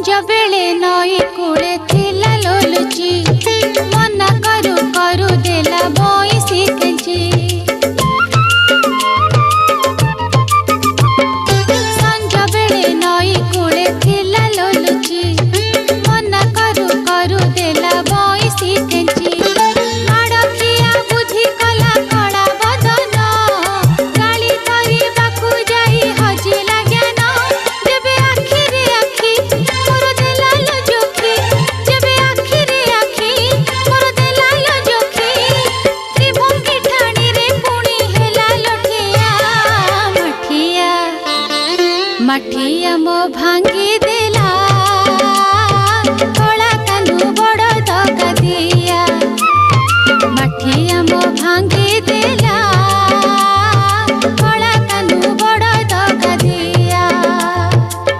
संज बेले नई कूले थिला लोलुची मना करू करू देला बइसी केंची संज बेले नई कूले थिला लोलुची मना करू करू देला बइसी केंची माड़किया बुद्धि कला कड़ा बदन गाली करी बाकू जाई हजिला ज्ञान जेबे आखि रे आखि मोर देला लो जोखी जेबे आखि रे आखि मोर देला लो जोखी त्रिभंगी ठाणी रे पुणी हेला लठिया मठिया मठिया मो भांगी देला कला